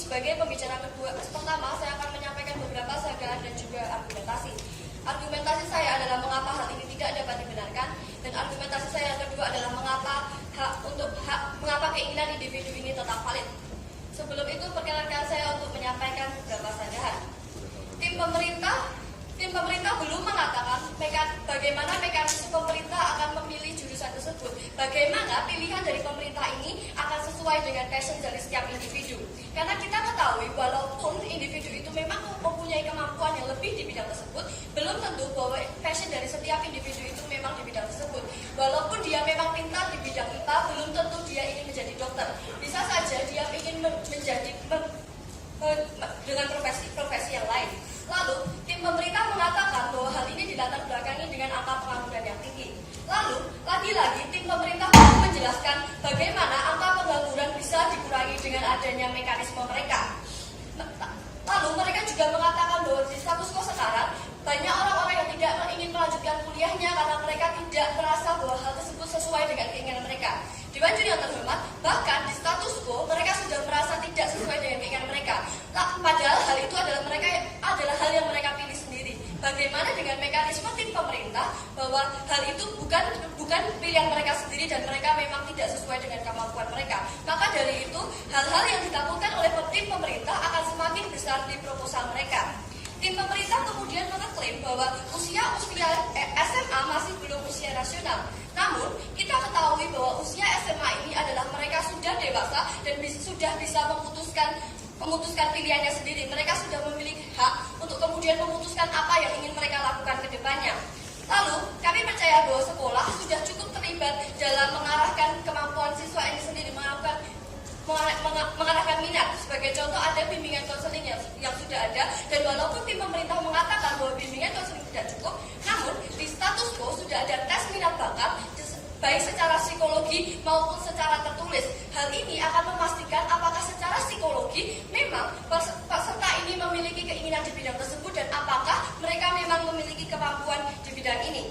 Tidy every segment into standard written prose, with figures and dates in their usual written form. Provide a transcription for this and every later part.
sebagai pembicara kedua, pertama saya akan menyampaikan beberapa sanggahan dan juga argumentasi. Argumentasi saya adalah mengapa hal ini tidak dapat dibenarkan, dan argumentasi saya yang kedua adalah mengapa keinginan individu ini tetap valid. Sebelum itu, perkenankan saya untuk menyampaikan beberapa sanggahan. Tim pemerintah belum mengatakan bagaimana mekanisme pemerintah akan memilih jurusan tersebut. Bagaimana pilihan dari pemerintah ini akan sesuai dengan passion dari setiap individu. Karena kita ketahui walaupun individu itu memang mempunyai kemampuan yang lebih di bidang tersebut, belum tentu bahwa passion dari setiap individu itu memang di bidang tersebut. Walaupun dia memang pintar di bidang IPA, belum tentu dia ingin menjadi dokter. Bisa saja dia ingin menjadi dengan profesi yang lain. Lalu, tim pemerintah mengatakan bahwa hal ini dilatar belakangi dengan angka pengangguran yang tinggi. Lalu, lagi-lagi tim pemerintah perlu menjelaskan bagaimana angka pengangguran bisa dikurangi dengan adanya mekanisme mereka. Lalu, mereka juga mengatakan bahwa di status quo sekarang, banyak orang-orang yang tidak ingin melanjutkan kuliahnya karena mereka tidak merasa bahwa hal tersebut sesuai dengan keinginan mereka. Dewan Juri yang terhormat, bahkan di status quo mereka sudah merasa tidak sesuai dengan keinginan mereka. Padahal hal itu adalah hal yang mereka pilih sendiri. Bagaimana dengan mekanisme tim pemerintah bahwa hal itu bukan pilihan mereka sendiri dan mereka memang tidak sesuai dengan kemampuan mereka. Maka dari itu, hal-hal yang ditakutkan oleh tim pemerintah akan semakin besar di proposal mereka. Tim pemerintah kemudian mengeklaim bahwa usia SMA masih belum usia rasional. Namun, kita ketahui bahwa usia SMA ini adalah mereka sudah dewasa dan sudah bisa memutuskan pilihannya sendiri. Mereka sudah memiliki hak untuk kemudian memutuskan apa yang ingin mereka lakukan ke depannya. Lalu, kami percaya bahwa sekolah sudah cukup terlibat dalam mengarahkan kemampuan siswa ini sendiri, mengarahkan minat. Sebagai contoh, ada bimbingan konseling yang sudah ada, dan walaupun tim pemerintah mengatakan bahwa bimbingan konseling tidak cukup, namun di status quo sudah ada tes minat bakat baik secara psikologi maupun secara tertulis. Hal ini akan memastikan apakah secara psikologi memang peserta ini memiliki keinginan di bidang tersebut dan apakah mereka memang memiliki kemampuan di bidang ini.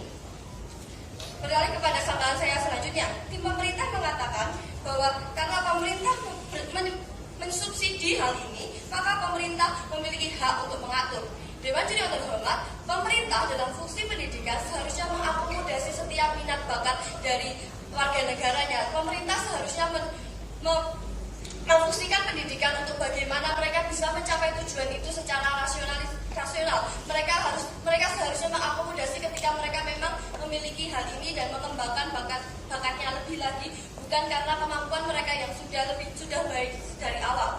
Beralih kepada sanggahan saya selanjutnya, tim pemerintah mengatakan bahwa karena pemerintah mensubsidi hal ini, maka pemerintah memiliki hak untuk mengatur. Dewan Juri yang terhormat, pemerintah dalam fungsi pendidikan seharusnya mengakomodasi setiap minat bakat dari warga negaranya. Pemerintah seharusnya memfungsikan pendidikan untuk bagaimana mereka bisa mencapai tujuan itu secara rasional. Mereka seharusnya mengakomodasi ketika mereka memang memiliki hal ini dan mengembangkan bakatnya lebih lagi, bukan karena kemampuan mereka yang sudah baik dari awal.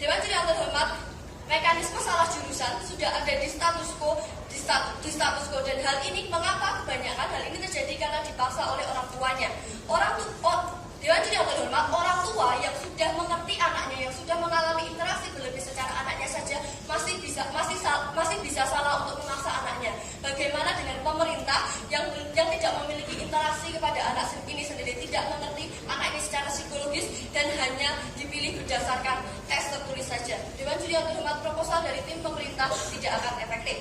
Dewan Juri yang terhormat, mekanisme salah jurusan sudah ada di status quo dan hal ini mengapa kebanyakan hal ini terjadi karena dipaksa oleh orang tuanya. Dewan Juri yang terhormat, orang tua yang sudah mengerti anaknya, yang sudah mengalami interaksi berlebih secara anaknya saja masih bisa salah untuk memaksa anaknya. Bagaimana dengan pemerintah yang tidak memiliki interaksi kepada anak ini sendiri, tidak mengerti anak ini secara psikologis dan hanya dipilih berdasarkan tes tertulis saja. Dewan Juri yang terhormat, proposal dari tim pemerintah tidak akan efektif.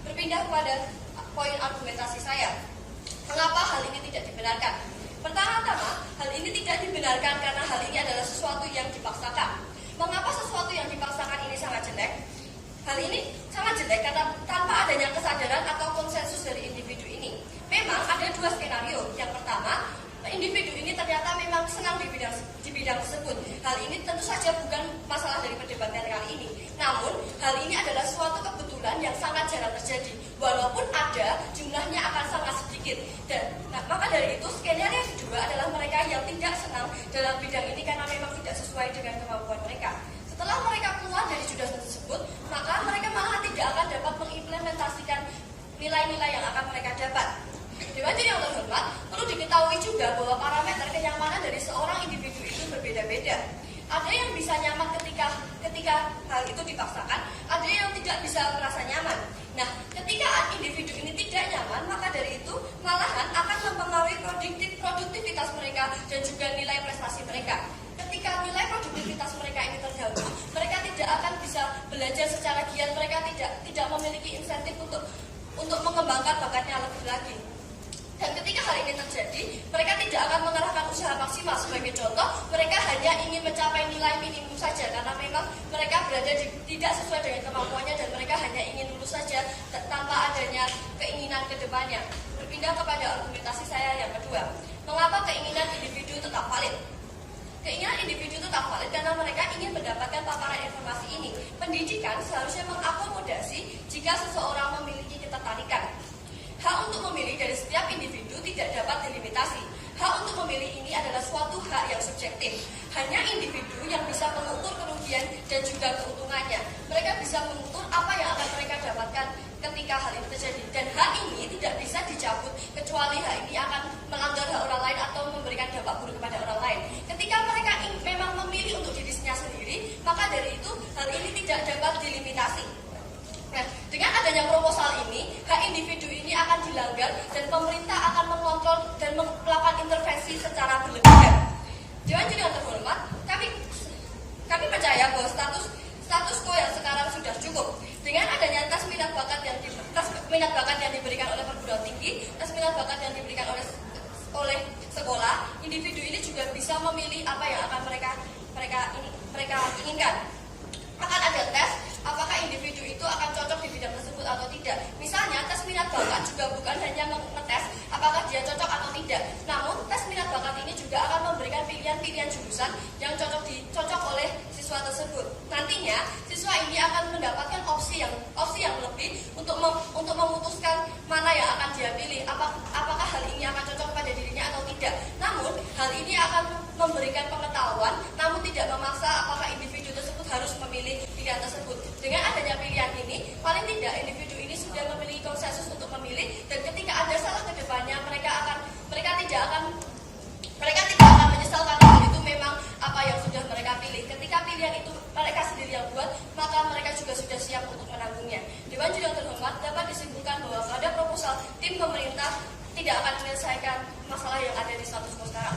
Berpindah kepada poin argumentasi saya. Mengapa hal ini tidak dibenarkan? Pertama-tama, hal ini tidak dibenarkan karena hal ini adalah sesuatu yang dipaksakan. Mengapa sesuatu yang dipaksakan ini sangat jelek? Hal ini sangat jelek karena tanpa adanya kesadaran atau konsensus dari individu ini. Memang ada dua skenario. Yang pertama, individu ini ternyata memang senang di bidang tersebut. Hal ini tentu saja bukan masalah dari perdebatan kali ini. Namun, hal ini adalah suatu kebetulan yang sangat jarang terjadi. Walaupun ada, jumlahnya akan sangat sedikit. Maka dari itu, skenario yang kedua adalah mereka yang tidak senang dalam bidang ini karena memang tidak sesuai dengan kemampuan mereka. Setelah mereka keluar dari jurusan tersebut, maka mereka malah tidak akan dapat mengimplementasikan nilai-nilai yang akan mereka dapat. Dewan Juri yang terhormat, perlu diketahui juga bahwa parameter kenyamanan dari seorang individu itu berbeda-beda. Ada yang bisa nyaman ketika hal itu dipaksakan, ada yang tidak bisa merasa nyaman. Nah, ketika individu ini tidak nyaman, maka dari itu malahan akan mempengaruhi produktivitas mereka dan juga nilai prestasi mereka. Ketika nilai produktivitas mereka ini terganggu, mereka tidak akan bisa belajar secara giat, mereka tidak memiliki insentif untuk mengembangkan bakatnya lebih lagi. Dan ketika hal ini terjadi, mereka tidak akan mengerahkan usaha maksimal. Sebagai contoh, mereka hanya ingin mencapai nilai minimum saja karena memang mereka berada tidak sesuai dengan kemampuannya dan mereka hanya ingin lulus saja tanpa adanya keinginan ke depannya. Berpindah kepada argumentasi saya yang kedua. Mengapa keinginan individu tetap valid? Keinginan individu tetap valid karena mereka ingin mendapatkan paparan informasi ini. Pendidikan seharusnya mengakomodasi jika seseorang memiliki ketertarikan. Hak untuk memilih dari setiap individu tidak dapat dilimitasi. Hak untuk memilih ini adalah suatu hak yang subjektif. Hanya individu yang bisa mengukur kerugian dan juga keuntungannya. Mereka bisa mengukur apa yang akan mereka dapatkan ketika hal ini terjadi. Dan hak ini tidak bisa dicabut kecuali hak ini akan melanggar hak orang lain atau memberikan dampak buruk kepada orang lain. Ketika mereka memang memilih untuk dirinya sendiri, maka dari itu hal ini tidak dapat dilimitasi. Nah, dengan adanya proposal ini, hak individu ini akan dilanggar dan pemerintah akan mengontrol dan melakukan intervensi secara berlebihan. Dewan Juri yang terhormat, kami percaya bahwa status quo yang sekarang sudah cukup. Dengan adanya tes minat bakat yang diberikan oleh perguruan tinggi, tes minat bakat yang diberikan oleh sekolah, individu ini juga bisa memilih apa yang akan mereka inginkan. Akan ada tes apakah individu itu akan cocok di bidang tersebut atau tidak. Misalnya tes minat bakat juga bukan hanya mengetes apakah dia cocok atau tidak, namun tes minat bakat ini juga akan memberikan pilihan-pilihan jurusan yang cocok oleh siswa tersebut. Nantinya siswa ini akan mendapatkan opsi yang lebih untuk memutuskan mana yang akan dia pilih, apakah hal ini akan cocok pada dirinya atau tidak. Namun hal ini akan memberikan pengetahuan, namun tidak memaksa apakah individu tersebut harus memilih pilihan tersebut. Dengan adanya pilihan ini, paling tidak individu ini sudah memiliki konsensus untuk memilih, dan ketika ada salah ke depannya, mereka tidak akan menyesal karena hal itu memang apa yang sudah mereka pilih. Ketika pilihan itu mereka sendiri yang buat, maka mereka juga sudah siap untuk menanggungnya. Dewan Juri yang terhormat, dapat disimpulkan bahwa pada proposal tim pemerintah tidak akan menyelesaikan masalah yang ada di status quo sekarang.